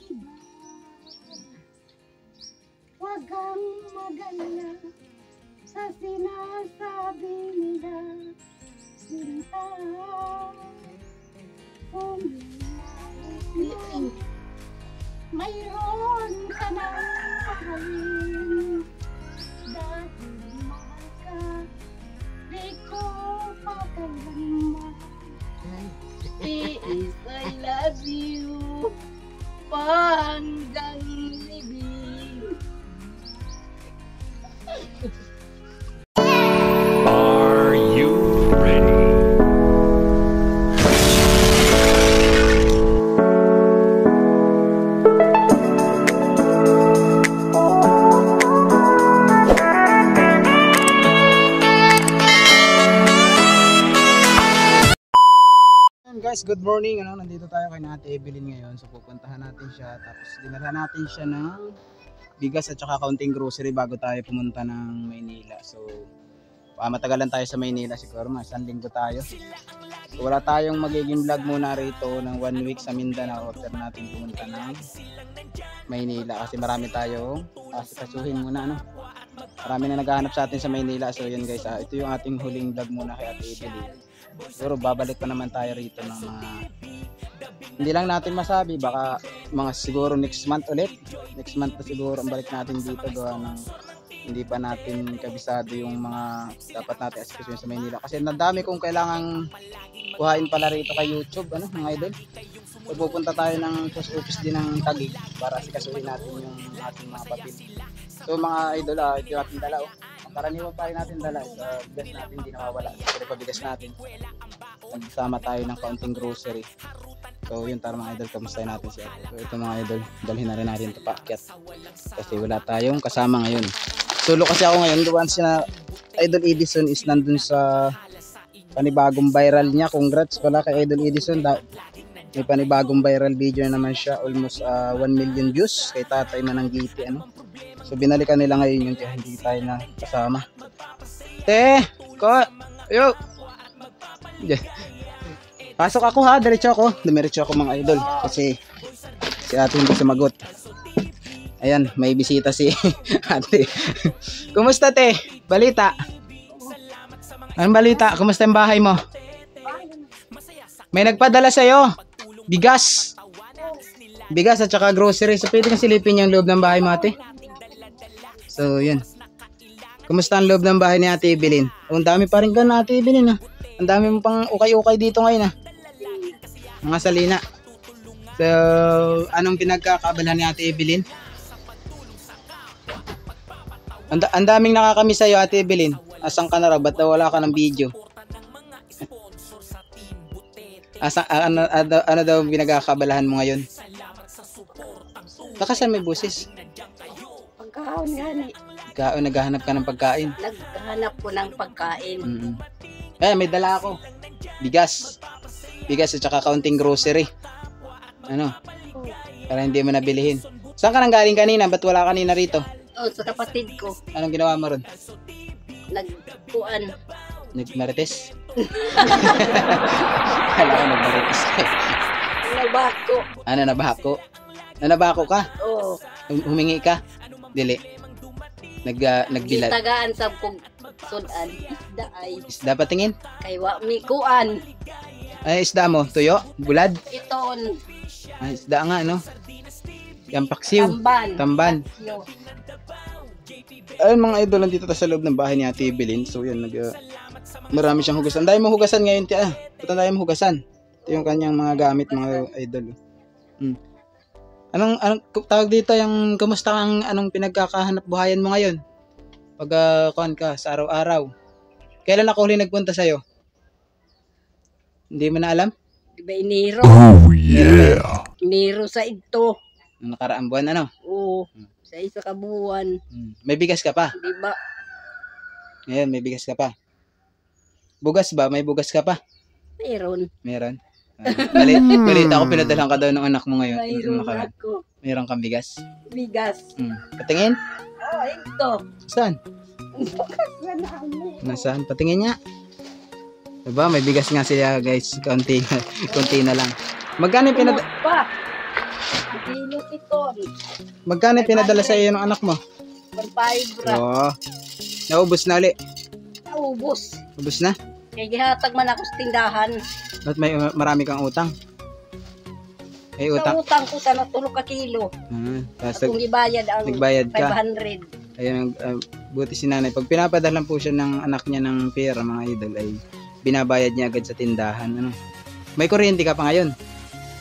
iba. Huwag kang mag-alala sa sinasabi nila. Sinta, kung nais mo, mayroon ka ng mahalin. Dahil mahal ka, di ko papalaman. Is I love you panggang libing. Are you ready? Guys, good morning. Nandito tayo kay Ate Evelyn ngayon. So pupuntahan natin siya. Tapos dinala natin siya ng bigas at saka kaunting grocery bago tayo pumunta ng Maynila. So matagalan tayo sa Maynila siguro. Isang linggo tayo. So wala tayong magiging vlog muna rito ng 1 week sa Mindanao. Order natin pumunta ng Maynila kasi marami tayong kasuhin muna. Marami na naghahanap sa atin sa Maynila. So yun guys, ito yung ating huling vlog muna kay Ate Evelyn. Pero babalik pa naman tayo rito ng mga hindi lang natin masabi, baka mga siguro next month ulit. Next month na siguro ang balik natin dito, gawa ng hindi pa natin kabisado yung mga dapat natin asikaso sa Maynila. Kasi nadami kong kailangang kuhain pala rito kay YouTube, mga idol. So pupunta tayo ng post office din ng Taguig para asikasuhin natin yung ating mga papel. So mga idol, ito yung ating dala. Karaniwan pa rin natin dala. Bigas natin hindi nawawala. Pero pabigas natin. Nagsama tayo ng kaunting grocery. So yun, tara mga idol, kamustahin natin si Ate. So ito mga idol, dalhin na rin natin ito paakyat. Kasi wala tayong kasama ngayon. Solo kasi ako ngayon. Duwan si Idol Edison is nandun sa panibagong viral niya. Congrats pala kay Idol Edison. May panibagong viral video na naman siya. Almost 1 million views kay Tatay Mananggiti. So binalikan nila ngayon yun kaya hindi tayo na kasama. Yo! Pasok ako ha, diretso ako mga idol. Kasi si ate hindi sumagot. Ayan, may bisita si ate. Kumusta te? Balita? Anong balita? Kumusta yung bahay mo? May nagpadala sa'yo. Bigas at saka grocery. So pwede kang silipin yung loob ng bahay mo ate. So yun. Kumusta ang loob ng bahay ni Ate Evelyn? Ang dami pa rin ka na Ate Evelyn. Ang dami mo pang ukay-ukay dito ngayon mga salina. So anong pinagkakaabalahan ni Ate Evelyn? Ang daming nakakamiss sa'yo Ate Evelyn. Asan ka na raw? Ba't wala ka ng video? Ano daw pinagkakaabalahan mo ngayon? Baka saan may busis? Pagkaon gani. Naghahanap ka ng pagkain? Naghahanap ko ng pagkain. May dala ako. Bigas at saka kaunting grocery. Para hindi mo nabilihin. Saan ka nang galing kanina? Ba't wala kanina rito? Sa kapatid ko. Anong ginawa mo ron? Nagkuan. Nagmarites? Kala ko nagmarites. Nabako. Nabako? Nabako ka? Oo. Humingi ka? Dili. Nagbilad. Tagaan sa kong sudan. Isda ay. Isda patingin? Kay wa mi kuan. Ay, isda mo? Tuyo? Bulad? Iton. Ay, isda nga, Yung paksiw. Tamban. Ayun mga idol, nandito tayo sa loob ng bahay ni Ate Evelyn. So yun, marami siyang hugasan. Dahil mo hugasan ngayon, tiya. Ito tayo mo hugasan. Ito yung kanyang mga gamit, mga idol. Anong tawag dito yung kumusta anong pinagkakahanap buhayan mo ngayon? Pag kuan ka sa araw-araw. Kailan ako huli nagpunta sa'yo? Hindi mo na alam? Diba Enero? Oh yeah! Enero sa ito. Nung nakaraang buwan Oo. Sa isa ka buwan. May bigas ka pa? Diba? Ngayon, may bigas ka pa. Bugas ba? May bugas ka pa? Meron. Balita ako pinadalang ka daw ng anak mo ngayon. Mayroon ako. Mayroon kang bigas? Bigas. Patingin? Ito. Saan? Nasaan? Patingin niya. Diba? May bigas nga siya guys. Konti na lang. Magkano yung Kilo titon. Magkano pinadala sa iyo ng anak mo? 1.5 ra. Oo. Naubos na uli. Naubos. Ubos na? Kaya gihatag man ako sa tindahan. Ba't may marami kang utang? May Sa utang. utang ko sana 3 ka kilo. Tapos Akong gibayad ang nagbayad ka. 500. Ayun, buti si nanay. Pag pinapadalan po siya ng anak niya ng pera, mga idol, ay binabayad niya agad sa tindahan. Ano? May kuryente ka pa ngayon.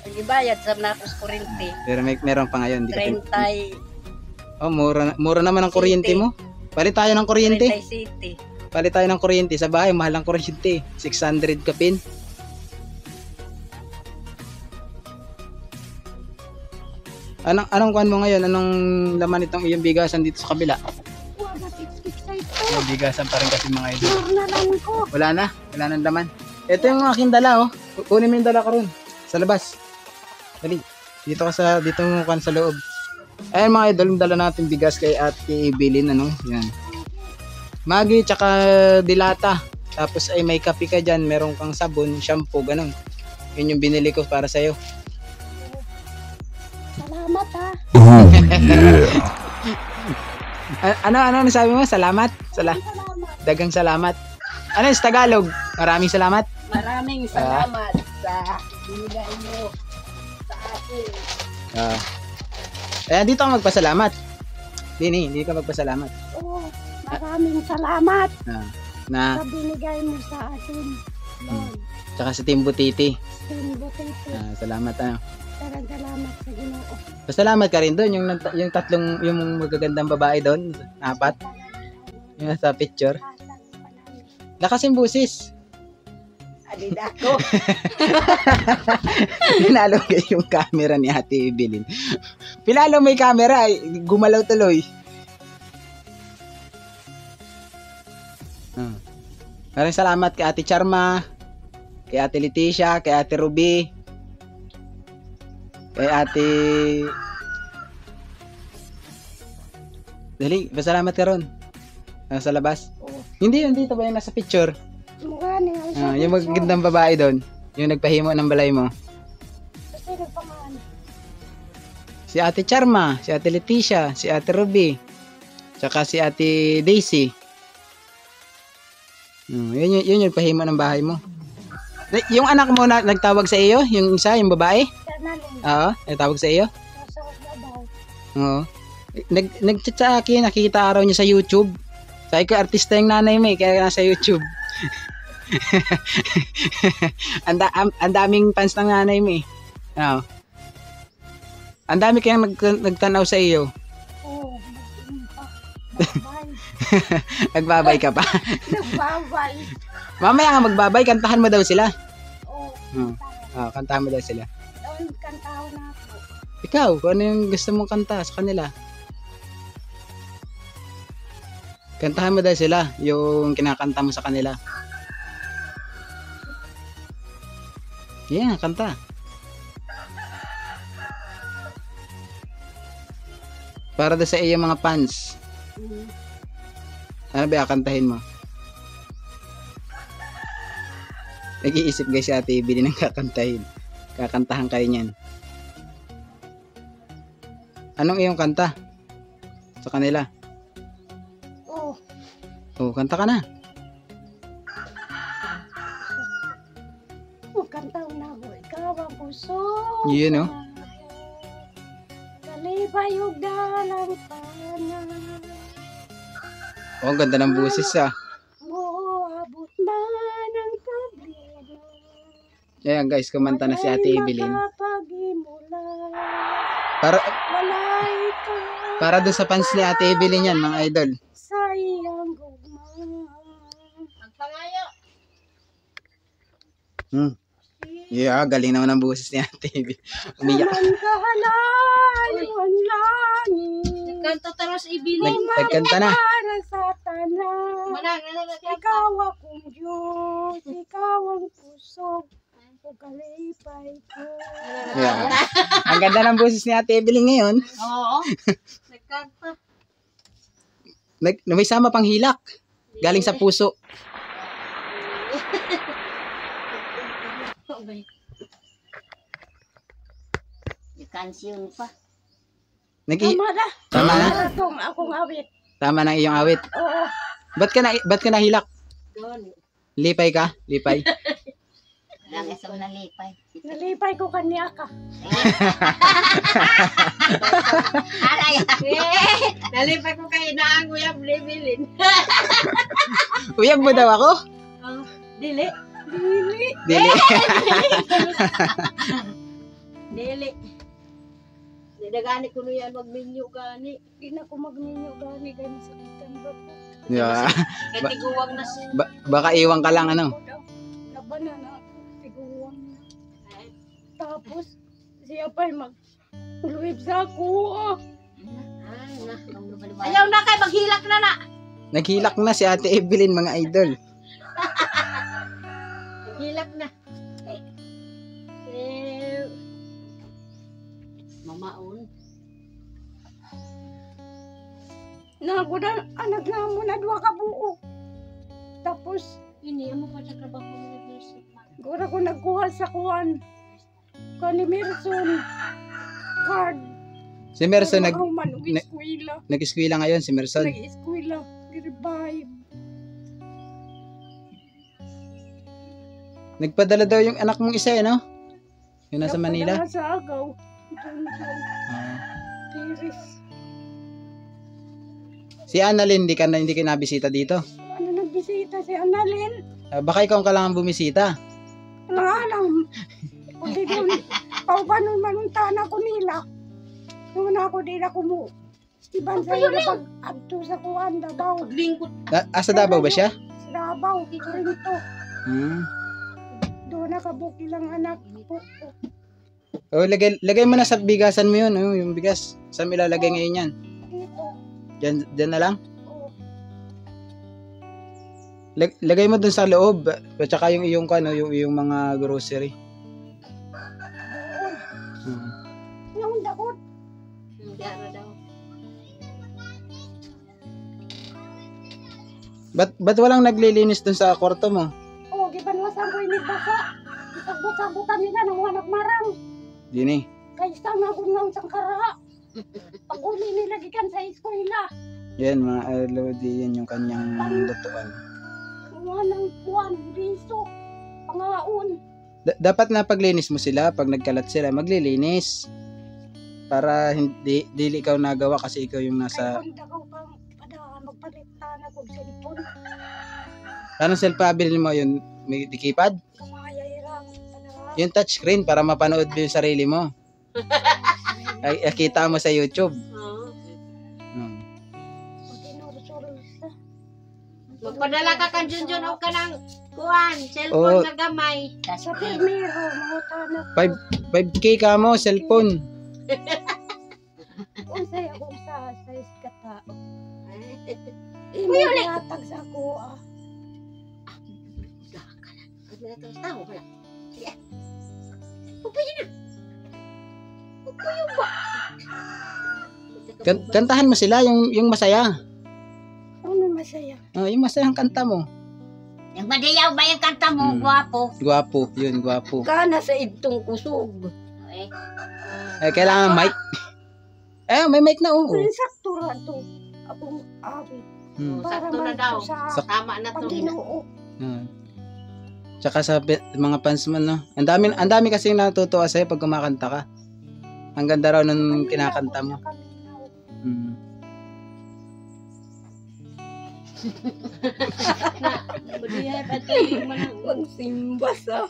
Ang gibayad sa nakos kurente. Pero meron pa ngayon. Di ka 30. oh, mura naman ang kuryente mo. Palit tayo ng kuryente. 30 city. Palit tayo ng kuryente. Sa bahay, mahal ang kuryente. 600 ka pin. Anong kuhan mo ngayon? Anong laman itong iyong bigasan dito sa kabila? Wala titik sa ito. Yung bigasan pa rin kasi mga idol. Mura lang ko. Wala na. Wala nang laman. Ito yung aking dala, oh. Kunin mo yung dala ko ron. Sa labas. Dali. Dito mo kan sa loob. Ayan mga idol, yung dala natin bigas kay Ate Evelyn, ano? Yan. Magi, tsaka dilata. Tapos ay may kape ka dyan. Meron kang sabon, shampoo, ganun. Yun yung binili ko para sa'yo. Salamat ha. Oh yeah. Ano sabi mo? Salamat? Salamat. Dagang salamat. Ano yung Tagalog? Maraming salamat. Maraming salamat sa binigay mo sa akin. Dito ka magpasalamat. Hindi ka magpasalamat. Oh, maraming salamat Na, sa binigay mo sa akin. tsaka sa Team Butiti. Butiti. Salamat, ano. Dagang salamat sa Ginoo. Pasalamat ka rin doon. Yung tatlong, yung magagandang babae doon. 4. Yung nasa picture. Lakas yung busis. Adid ako. Pinalo yung camera ni Ate Evelyn. Pinalo may camera. Gumalaw tuloy. Maraming salamat kay Ate Charma, kay Ate Leticia, kay Ate Ruby, kay Ate... Dali, pasalamat ka ron. Sa labas. Hindi, yung dito ba yung nasa picture? Mukha niya. Yung magagandang babae doon. Yung nagpahimo ng balay mo. Kasi nagpamaan. Si Ate Charma, si Ate Leticia, si Ate Ruby, tsaka si Ate Daisy. Yun yung pahimo ng bahay mo. Yung anak mo na nagtawag sa iyo, yung isa, yung babae? Oo, nagtawag sa iyo? Oo. Nag-chat sa akin, nakikita araw niya sa YouTube. Sabi ko, artista yung nanay mo kaya nasa YouTube. Ang daming fans ng nanay mo Oo. Ang dami kayang nagtanaw sa iyo. Oo. Nagbabay ka pa. Nagbabay. Mamaya nga magbabay, kantahan mo daw sila. Oo. Kantahan mo daw sila. Doon kantahan na ako. Ikaw, kung ano yung gusto mong kanta sa kanila. Kantahan mo daw sila, yung kinakanta mo sa kanila. Yeah, kanta. Para daw sa iyo mga fans. Ano ba kantahin mo? Nag-iisip guys si Ate Evelyn ng kakantahin. Kakantahan kayo niyan. Anong iyong kanta? Sa kanila? Kanta ka na. Kanta na ako. Ikaw ang puso. Yun, Kalibayog dalang tanan. Ang ganda ng busis Abot man ang problema. Ayan guys, kumanta na si Ate Evelyn. Para doon sa fans ni Ate Evelyn yan, mga idol. Sayang gugma. Ang pangayo. Yeah, galing naman ang busis ni Ate Evelyn. Umiyak. Nagkanta taros Evelyn. Nagkanta na. Para sa tanan. Ikaw akong Diyos, ikaw ang puso. Kalipay ko. Yeah. Ang ganda ng busis ni Ate Evelyn ngayon. Oo. Nagkanta. May sama pang hilak. Galing sa puso. Kansyon pa. Tama na. Tama na? Akong awit. Tama na iyong awit. Oo. Ba't ka nahilak? Doon. Lipay ka? Lipay? Lagi sa nalipay. Nalipay ko kaniya ka. Alay. Nalipay ko kayo na ang uyab libilin. Uyab mo daw ako? Dili. Dili. Dili. Didagani ko yan magminyo gani. Hindi na ko magninyo gani kay masakitan ba ko. Yeah. Kaya tiguwag na siya. Baka iwan ka lang ano? Laban na na. Tiguwang na. Tapos siya pa'y mag-ulwib sa ako. Ayaw na kay maghilak na na. Naghilak na si Ate Evelyn, mga idol. Maghilak na. Mamaon. Nagudan, anak na mo na duwa ka buo. Tapos, Ini mo pa sa trabaho mo na gura ko nagkuha sa kuwan. Kani Merson. Card. Si Merson Nag-eskwila. nag-eskwela ngayon, si Merson. Nag-eskwila. Revive. Nagpadala daw yung anak mong isa no? Yung nasa Manila. Napadala sa agaw. Ah. Tiris. Si Annalyn, hindi ka nabisita dito. Ano nagbisita si Annalyn? Baka ikaw ang kailangan bumisita. Wala alam. Kundi doon, paubanon manuntahan ako nila. Noon ako din ako mo. Iban sa ila pag-abto sa kuwan, Davao. Lingkod. Sa Davao ba siya? Sa Davao, dito ito. Doon nakabuki lang anak po. Oh, lagay mo na sa bigasan mo yun, yung bigas. Saan mo ilalagay ngayon yan? Dito. Diyan na lang? Oo. Lagay mo dun sa loob. At saka yung iyong yung mga grocery. Doon. Yung dakot. Dara daw. Ba't walang naglilinis dun sa kwarto mo? Oo, gibanwasan ko yung basa. Isagbot-sagbot kami na ng wanak marang. Dini. Kaysa nga kung nga sang kara. Pag-uli nila gikan sa eskwela. Yan mga lodi, yan yung kanyang lutuan. Wanang buwan, riso, pangaon. Dapat na paglinis mo sila, pag nagkalat sila, maglilinis. Para hindi dili ikaw nagawa kasi ikaw yung nasa... Kaya kung dagaw kang magpalitan ako sa ipon. Anong cellphone bilhin mo yun? May keypad? Kamayayarang. Yung touchscreen para mapanood mo yung sarili mo. Ay, kita mo sa YouTube. Magpadala ka kan Junjun o ka ng kuwan, cellphone Oo. na gamay. Sa pirmiro, mahutan ako. 5K ka mo, cellphone. Unsay akong sa iskata. Imo yatag sa ako. Tahu pala. Sige. Kantahan mo sila, yung masaya. Ano masaya? Yung masayang kanta mo. Yung madayaw ba yung kanta mo, gwapo? Gwapo, yun, gwapo. Kana sa idtong kusog. Kailangan mic. May mic na, oo. Sakto ra to. Akong abi. Sakto na daw. Tama na to. Pag-Ginoo. Tsaka sa mga fans mo, no? Ang dami kasi natutuwa sa'yo pag kumakanta ka. Ang ganda raw nung kinakanta mo. Magsimba sa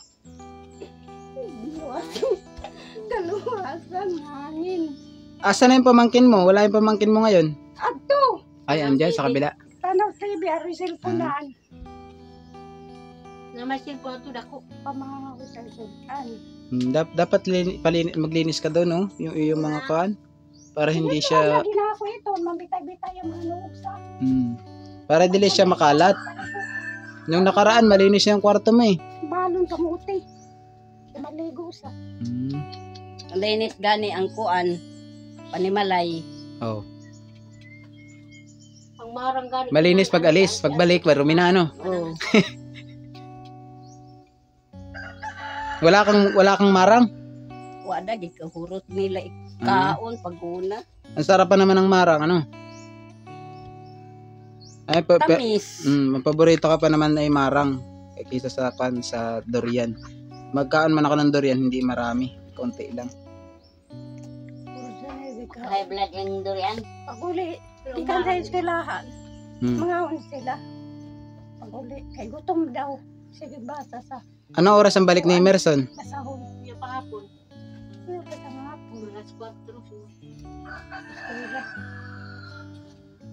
kaluwasan hangin. Asa na yung pamangkin mo? Wala yung pamangkin mo ngayon? Ato! Ay, andyan sa kabila. Tanaw TV, aroy cellphone-an. Namasin po ito dako. Pamanga ko sa cellphone. Dapat maglinis ka doon, no? Yung mga kuan. Para hindi siya... Lagi na ako ito, mambitay-bitay ang mga loob sa... Para dili siya makalat. Nung nakaraan, malinis yung kwarto mo eh. Balon kamuti. Maligo sa... Linit gani ang kuan. Panimalay. Oh. Ang marang gani. Malinis pag alis, pagbalik, marumi na, ano? Oo. Wala kang marang? Wala, di ka hurot nila Ah. ikaon paguna. Ang sarap pa naman ng marang, ano? Ay, Tamis. paborito ka pa naman ay marang kaysa sa durian. Magkaan man ako ng durian, hindi marami. Konti lang. Puro sa nebe ka. High blood yung durian. Pag-uli, di ka sa eskelahan. Hmm. Mga sila. Pag-uli, kay gutom daw. Sige, basa sa Ano oras ang balik ni Emerson? kasahon. Yung pahapon. Yung kasama po. Alas 4. Eskela.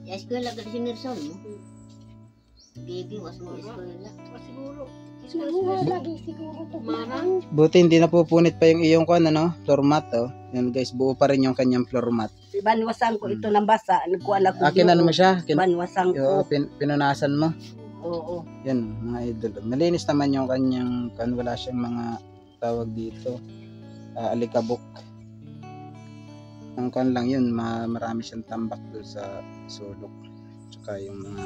Eskwela ka si Nerson mo. Baby, was mo eskwela. Siguro. Siguro lagi siguro to. Marang. Buti hindi napupunit pa yung iyong kuan, ano? Floor mat, oh. Yan guys, buo pa rin yung kanyang floor mat. Banwasan ko ito ng basa. Nagkuhan ako. Akin ano mo siya? Banwasan ko. Pinunasan mo. Oo. Yan, mga idol. Malinis naman yung kanyang kan, wala siyang mga tawag dito. Alikabok. Ang kan lang yun, marami siyang tambak doon sa sulok. Tsaka yung mga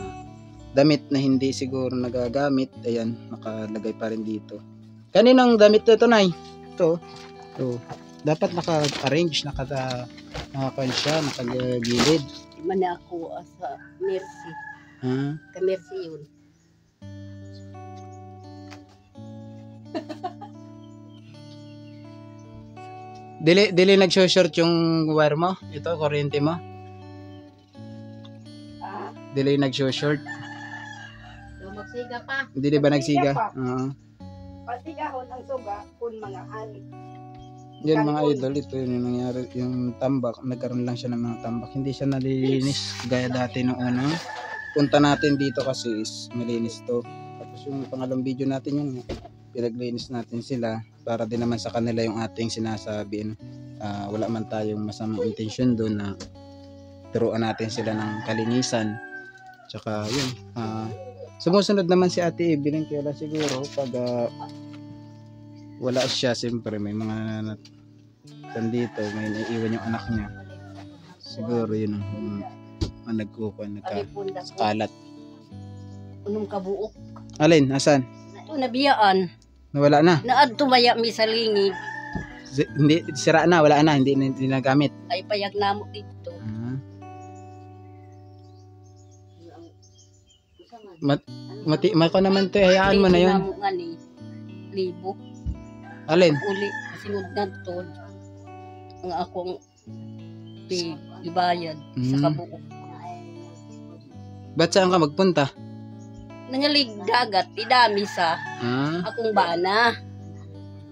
damit na hindi siguro nagagamit, ayan, nakalagay pa rin dito. Kaninang damit na ito, Nay? Ito. Ito. Dapat naka-arrange, naka-kan siya, nakagilid. Man ako sa Mercy. Ha? Ka Mercy yun. Dili nag-short yung wire mo? Ito, kuryente mo? Dili nag-short? Magsiga pa. Hindi di ba nagsiga? Nagsiga pa. Oo. Pasigahon ang suga kung mga ani. Yan mga idol, ito yung nangyari, yung tambak, nagkaroon lang siya ng mga tambak. Hindi siya nalilinis gaya dati nung una. Punta natin dito kasi is malinis to. Tapos yung pangalawang video natin yun, pinaglinis natin sila para din naman sa kanila yung ating sinasabi. Wala man tayong masamang intensyon doon na turuan natin sila ng kalinisan. Tsaka yun, sumusunod naman si Ate Evelyn, kaya lang siguro pag wala siya, siyempre may mga dito, may naiiwan yung anak niya. Siguro yun ang nagkukuhan, nagkaskalat. Unong kabuok. Alin, asan? Ito nabiyaan. Nawala na. Naad tumaya mi sa lingid. Hindi, sira na, wala na, hindi nagamit. Ay payag namo dito. Mako naman to, hayaan mo na yun. Namo nga ni libo. Alin? Uli sinud na to. Ang akong ibayad sa kabuok. Ba't saan ka magpunta? Nangalig dagat, idami sa akong bana.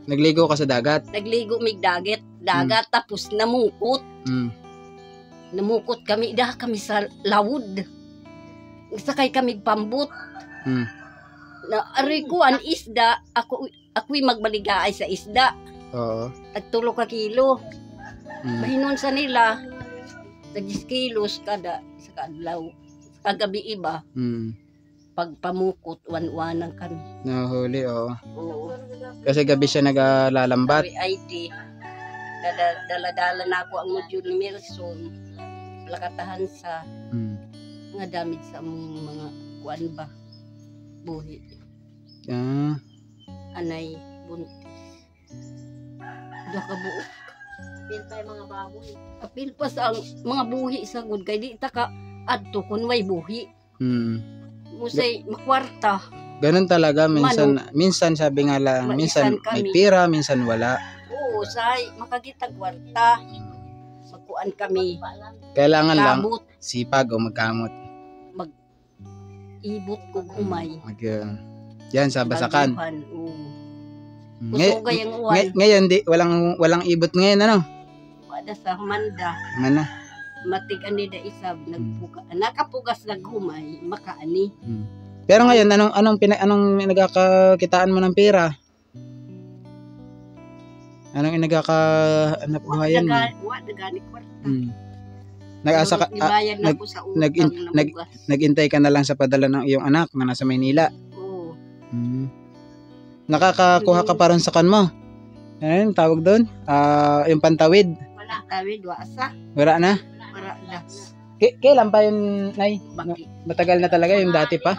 Nagligo ka sa dagat? Nagligo mig dagat tapos namukot. Namukot kami, kami sa lawod. Sakay kami pambut. Na ari ko an isda, ako'y magbaligaay sa isda. Oo. Tagtulo ka kilo. Mahinon sa nila. Tag 10 kilos kada sa kadlaw. Kagabi iba. Pagpamukot, wan-wanang kami. Nahuli, oo. Oo. Kasi gabi siya naglalambat. May ID. Dala-dala na ako ang module ni Merson. Lakatahan sa nga damit sa among mga kuan ba. Buhi. Anay, buntis. Ka buok. Apil pa yung mga baboy. Apil pa sa mga buhi sa good kay di ta ka adto kun way buhi. Musay makwarta. Ganun talaga minsan sabi nga lang, minsan may pira, minsan wala. Oo, say makakita kwarta. Magkuan kami. Kailangan lang Kamot. sipag o magkamot. Ibot ko umay. Yan sa basakan. Kusugay ang uwan. Ngayon walang ibot ngayon, ano? Wala sa Manda. Ano? Matig ani da isab nakapugas naghumay makaani. Pero ngayon anong nagkakakitaan mo ng pera? Anong nagkakahanap buhayan mo? Wa dagani kwarta. Nag-asa ka ibayad na ko sa utang nag-intay ka na lang sa padala ng iyong anak na nasa Maynila. Oo. Nakakakuha ka pa rin sa kan mo. Ayun, tawag doon. Yung pantawid. Wala tawid wa asa. Wala na. Wala na. Kailan pa yun, Nay? Baki. Matagal na talaga yung dati pa.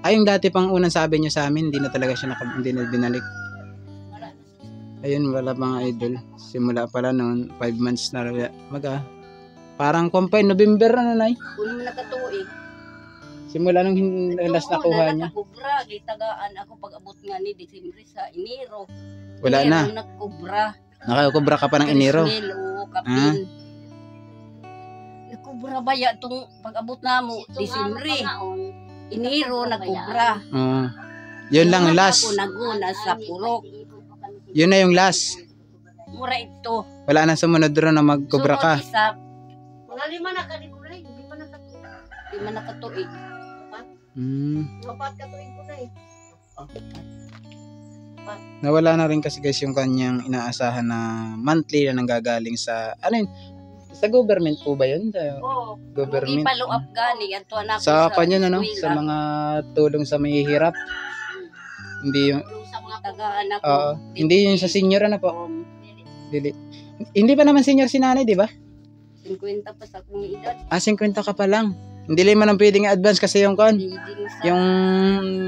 Yung dati pang unang sabi niyo sa amin, hindi na talaga siya hindi na binalik. Ayun, wala mga idol. Simula pala noon, 5 months na parang kumpay, November na nanay. Kung nakatuig. Simula nung last nakuha niya. Nakakubra, gitagaan ako pag-abot nga ni December sa Enero. Wala na. Nakubra. Nakakubra ka pa ng Enero. Oo, kapin. Nakubra ba ya itong pag-abot na mo, December. Enero, nakubra. Yun lang last. Ako naguna sa Purok. Yun na yung last. Mura ito. Wala na sumunod doon na magkubra ka. Sunod isa. Mga 5 na ka, di pa nakatuig. 5 nakatuig. Dapat katuig ko na eh. Nawala na rin kasi guys yung kanyang inaasahan na monthly na nanggagaling sa, ano yun? Sa government po ba yun? Oo. Government. Ipalo up gani. Ato na Sa kanya no? Sa mga tulong sa mahihirap. Hindi yung, sa mga tagaan ako. hindi yung sa senior ano po. Dili. Hindi pa naman senior si nanay, di ba? 50 pa sa akong edad. 50 ka pa lang. Hindi rin man ang pwedeng advance kasi yung kon. Yung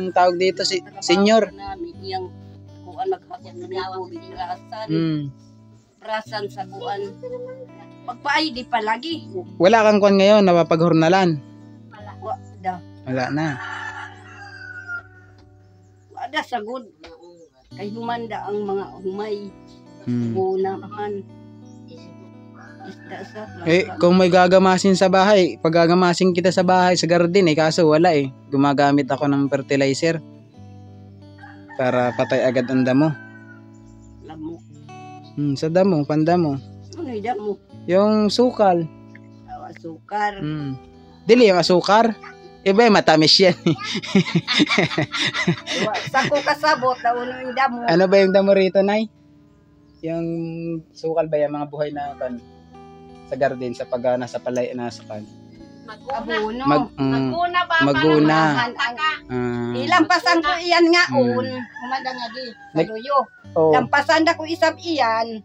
tawag dito si senior. Yung kuan naghakot na ako biglasan. Brasan sa kuan. Pagpa-ID pa lagi. Wala kang kon ngayon napapaghornalan. Wala na. Wala sagod. Kay humanda ang mga humay. Bunahan. Kung may gagamasin sa bahay, pag gagamasin kita sa bahay, sa garden kaso wala gumagamit ako ng fertilizer para patay agad ang damo. Lamok. Sa damo, pandamo. Ano yung damo? Yung sukal. Asukar. Dili yung asukar. Iba matamis yan. Sako kasabot na uno yung damo. Ano ba yung damo rito, Nay? Yung sukal ba yung mga buhay na kan? Sa garden, sa pag nasa palay, nasa kan. Abuno. Maguna ba? Maguna. Ilampasan ko iyan nga humanda nga di. Sa luyo. Lampasan na ko isab iyan.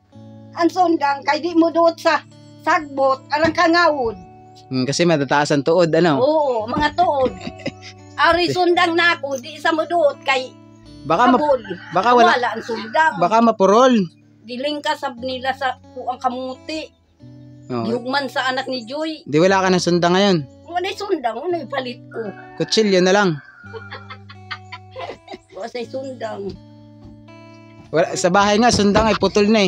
Ang sundang, kay di mo doot sa sagbot, alang kangawod. Kasi matataas ang tuod, ano? Oo, mga tuod. Ari sundang na ako, di isa mo doot kay baka wala ang sundang. Baka mapurol. Diling ka sab nila sa kuang kamuti. Yugman sa anak ni Joy. Di wala ka ng sundang ngayon? Wala sundang, ano ipalit ko? Kutsilyo na lang. Wala sa sundang. Wala, sa bahay nga, sundang ay putol na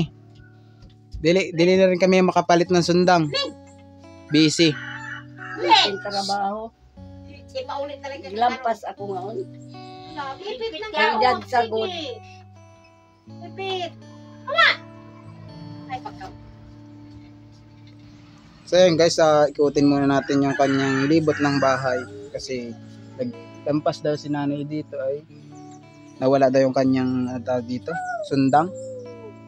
Dili na rin kami makapalit ng sundang. Busy. Busy trabaho. Lampas ako ngayon. Kaya sagod. Ipit. Ay, pagkaw. So yun guys, ikutin muna natin yung kanyang libot ng bahay kasi naglampas daw si nanay dito ay nawala daw yung kanyang dito, sundang.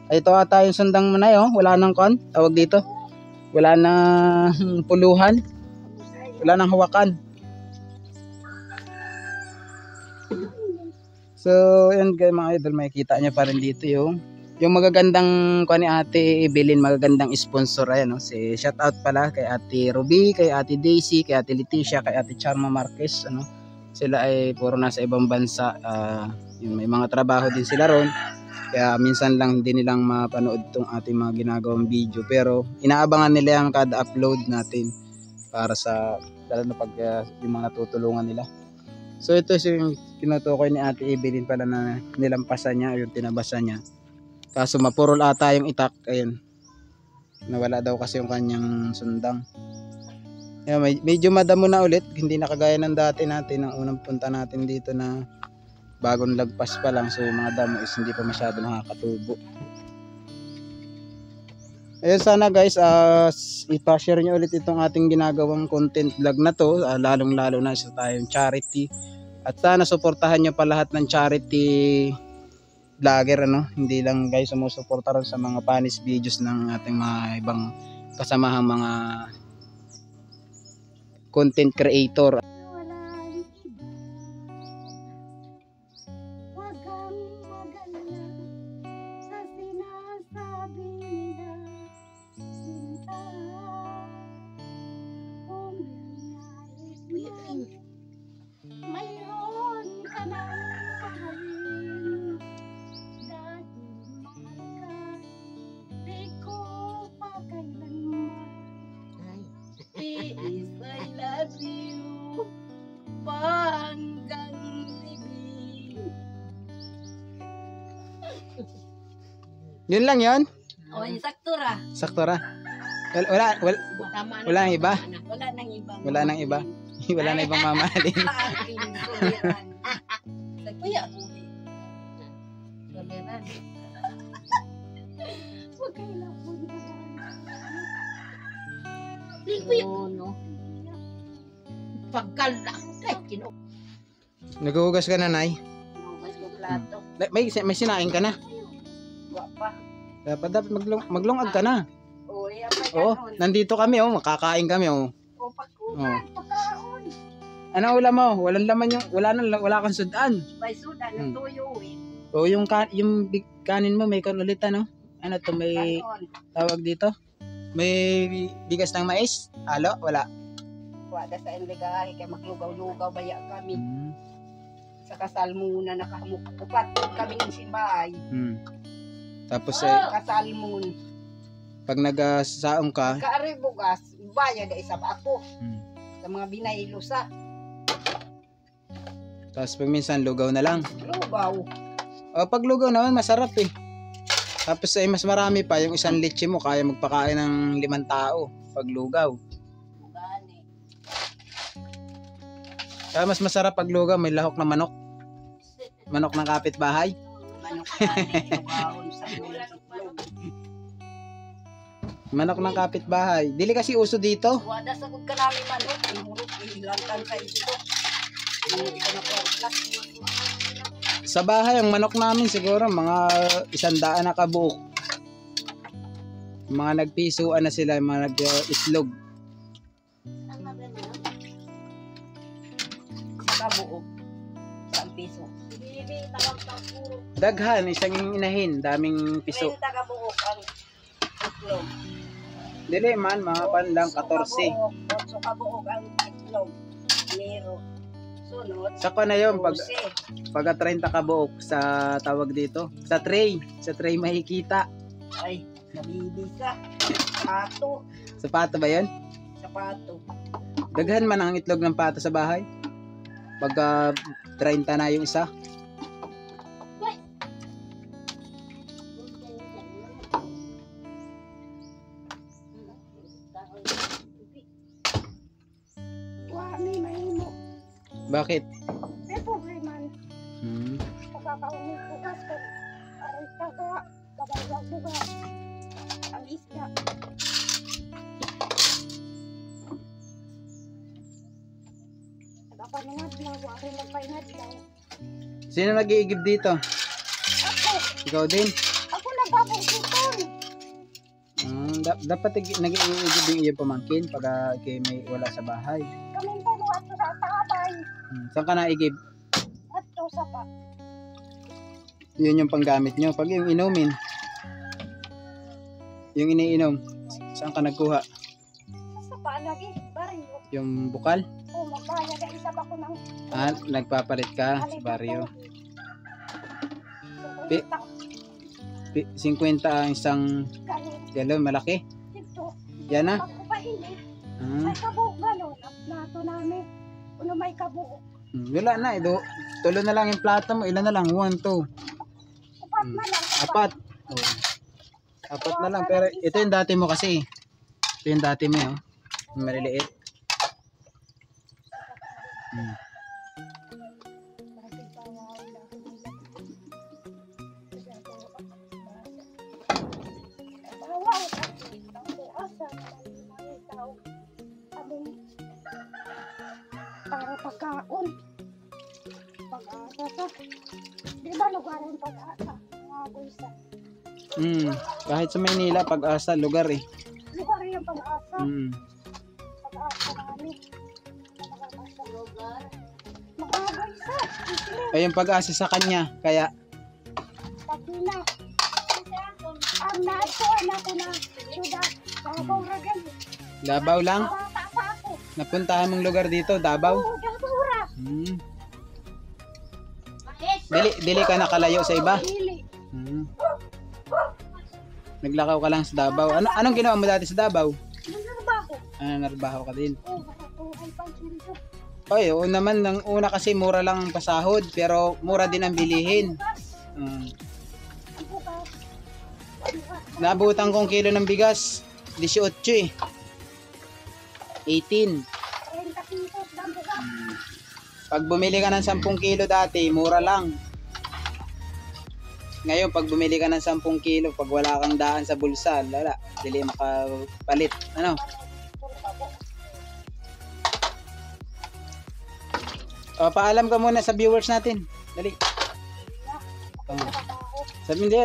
Ay ito ata yung sundang mo na wala nang tawag dito. Wala nang puluhan. Wala nang hawakan. So yun guys mga idol, makikita nyo pa rin dito yung magagandang ni Ate Evelyn, magagandang sponsor si shout out pala kay Ate Ruby, kay Ate Daisy, kay Ate Leticia, kay Ate Charma Marquez sila ay puro nasa ibang bansa, may mga trabaho din sila ron kaya minsan lang hindi nilang mapanood tong ating mga ginagawang video pero inaabangan nila yung kada upload natin para sa lalo na pag yung mga tutulungan nila. So ito yung tinutukoy ni Ate Evelyn pala na nilampasan niya yung tinabasan niya. Kaso mapurol ata yung itak, ayun. Nawala daw kasi yung kanyang sundang. Medyo madamo na ulit, hindi na kagaya ng dati natin, ang unang punta natin dito na bagong lagpas pa lang. So yung mga damo is hindi pa masyado nakakatubo. Ayun sana guys, ipa-share nyo ulit itong ating ginagawang content vlog na to, lalong lalo na sa tayong charity. At sana suportahan nyo pa lahat ng charity vlogger hindi lang guys sumusuporta rin sa mga panis videos ng ating mga ibang kasamahang mga content creator. Mayroon ka ng mahalin dahil mahal ka. Yun lang yun? O, yung sakto ra. Sakto ra. Wala Tama na. Wala nang iba? Wala nang iba. Wala nang iba? Wala na ibang mamahalin. Aking suliran. Sa kuya, suliran. Huwag kayo lang po. No. Pagkalak. Ay, Naghuhugas ka na, Nay? kinugas ko plato. May sinaing ka na. Wapa. Dapat maglungag ka na. O, apay Oh, ganon. nandito kami, oh. Makakain kami, oh. O, pagkuhan. Oh. Pagkaon. Ano ulam mo? Walang laman yung, wala kang sudan. May sudan ng tuyo eh. O yung kanin mo, may ulit ano? Ano to, may Kanon. tawag dito? May bigas ng mais? Halo? Wala. Wada sa enlegahe kaya maglugaw-lugaw baya kami. Hmm. Sa kasal muna nakahamukupat kami ng simbahay. Hmm. Tapos Kasal muna. pag nagsasaong ka, Kaari bugas, bayad isa pa ako. hmm. Sa mga binaylo sa Tapos pag minsan lugaw na lang. lugaw. O pag lugaw naman masarap eh. Tapos mas marami pa yung isang litchi mo kaya magpakain ng 5 tao pag lugaw. Gani. Kaya mas masarap pag lugaw may lahok na manok. Manok ng kapitbahay. Manok gani, lugawon sa ulang itlog. Manok ng kapitbahay. Dili kasi uso dito. Wada sa kung kanami manok, ihurot, ihilantan sa ito. Hindi ko na kwarta. Sa bahay, ang manok namin siguro mga 100 na kabuok. Mga nagpisuan na sila, mga nag-itlog. Sa kabuok. Sa piso. Daghan, isang inahin, daming piso. 30 kabuok ang itlog. Dili man, mga panlang 14. 8 kabuok ang itlog. Mero. Sunod. Saka na yun, 12. pagka 30 kabuok sa tawag dito, sa tray makikita. Ay, nabibig ka. Pato. Sa pato ba yun? Sa pato. Daghan man ang itlog ng pato sa bahay. Pagka 30 na yung isa. Wami mahimo. Bakit? May problema. Hmm. Pagkakaunit bugas ko. Aray taga. Kabawag bugas. Ang isda. Nagpapanungad lang. Wari magpainad lang. Sino nag-iigib dito? Ako. Ikaw din? Ako nagpapusuton. Dapat nag-iigib yung iyong pamangkin pag may wala sa bahay. Kaming panuhat ko sa tabay. Saan ka naigib? At to sa pa. Yun yung panggamit nyo. Pag yung inumin, yung iniinom, saan ka nagkuha? Sa pa lagi. Baryo. Yung bukal? O magbayad na isa pa ko ng Nagpapalit ka sa baryo. Pi- 50 ang isang galon, malaki. Dito. Yan na. Ako pa hindi. Ah, May kabuok galon. Nato namin. Kung may kabuok. wala na. Tulo na lang yung plato mo. Ilan na lang? 1, 2, Upat na lang. 4. Oh. 4 na lang. Pero ito yung dati mo kasi. Ito yung dati mo. Oh. Yung maliliit. Bawal kasi. Ang buasa. Ang tao. Aming para pagkaon. Pag-asa sa. Di ba lugar yung pag-asa? Mga buisa. Kahit sa Maynila, pag-asa, lugar eh. Lugar yung pag-asa. Pag-asa namin. Lugar. Makakaisa. Ay, yung pag-asa sa kanya. Kaya, Takina. Ang naatuan ako na syudad. Davao ra gani. Davao lang. Bata pa ako. Napuntahan mong lugar dito, Davao. Oo, Davao ra. Dili ka nakalayo sa iba. Dili. Naglakaw ka lang sa Davao. Anong ginawa mo dati sa Davao? Nanarbaho. Narbaho ka din. Oo, baka ay pagsinto. Oy, oo naman, nang una kasi mura lang ang pasahod, pero mura din ang bilihin. Bukas. Mm. Ang bukas. Nabutan kong kilo ng bigas. 18 eh. 18. 30 pesos lang bukas. Pag bumili ka ng 10 kilo dati, mura lang. Ngayon, pag bumili ka ng 10 kilo, pag wala kang daan sa bulsa, lala, dili makapalit. Ano? O, paalam ka muna sa viewers natin. Dali.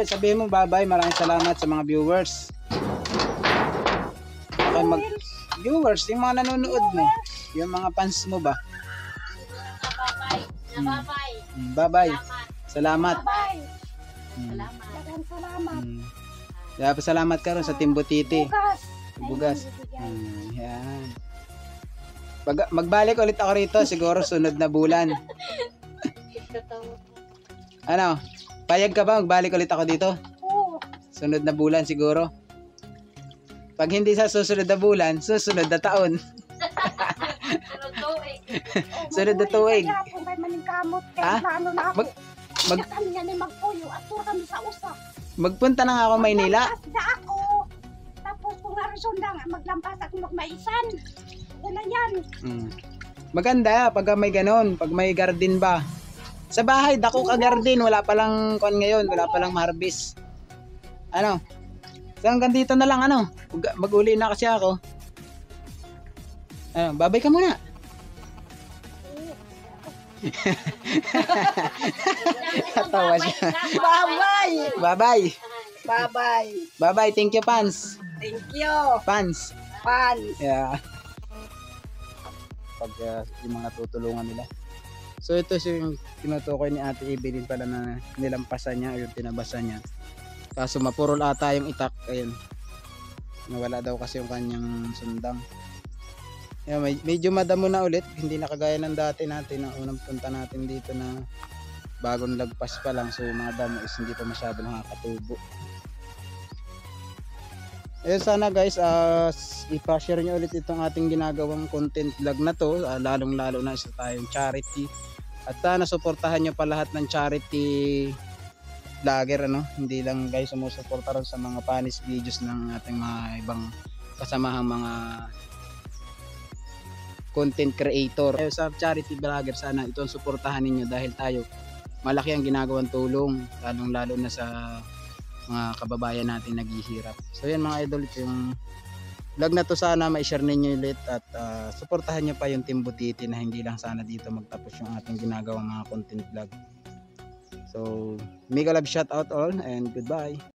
Sabihin mo, bye-bye. Maraming salamat sa mga viewers. Okay, viewers, yung mga nanonood mo. Yung mga fans mo ba? Bye-bye. Salamat. Bye. Salamat. Dagang salamat. Kaya pasalamat ka rin sa Timbutiti. Bukas. Bugas. Yan. Magbalik ulit ako rito, siguro sunod na bulan. Ano? Payag ka ba? Magbalik ulit ako dito? Oo. Sunod na bulan siguro. Pag hindi sa susunod na bulan, susunod na taon. Sunod na tuwig. Kung kayo maningkamot, Ha? kaya plano na ako. Mag- Kami nga ni magpuyo at puro kami sa usa. Magpunta na nga ako Maynila. Maglampas na ako. Tapos kung naroon lang, maglampas ako magmaisan. Wala yan. Maganda pag may ganon, pag may garden ba. Sa bahay, dako ka garden, wala palang kon ngayon, wala palang harvest. Ano? So hanggang dito na lang ano. Mag-uli na kasi ako. Ano, babay ka muna. Tawa siya. Bye-bye. Bye-bye. Bye-bye. Bye-bye. Thank you, fans. Thank you. Fans. Fans. Yeah. Pag yung mga tutulungan nila. So ito yung tinutukoy ni Ate Evelyn pala na nilampasan niya o yung tinabasan niya. Kaso mapurol ata yung itak. Ayun. Nawala daw kasi yung kanyang sundang. Yeah, medyo madamo na ulit. Hindi na kagaya ng dati natin. Ang unang punta natin dito na bagong lagpas pa lang. So yung mga damo is hindi pa masyado nakakatubo. Ayun, sana guys, ipa-share nyo ulit itong ating ginagawang content vlog na to, lalong lalo na isa tayong charity, at sana suportahan nyo pa lahat ng charity vlogger, ano? Hindi lang guys sumusuporta rin sa mga panis videos ng ating mga ibang kasamahang mga content creator. Ayun, sa charity vlogger, sana itong suportahan ninyo dahil tayo malaki ang ginagawang tulong, lalong lalo na sa mga kababayan natin naghihirap. So yan mga idol, ito yung vlog na to, sana ma-share ninyo ulit at suportahan nyo pa yung Team Butiti na hindi lang sana dito magtapos yung ating ginagawang mga content vlog. So mega love shout out all and goodbye.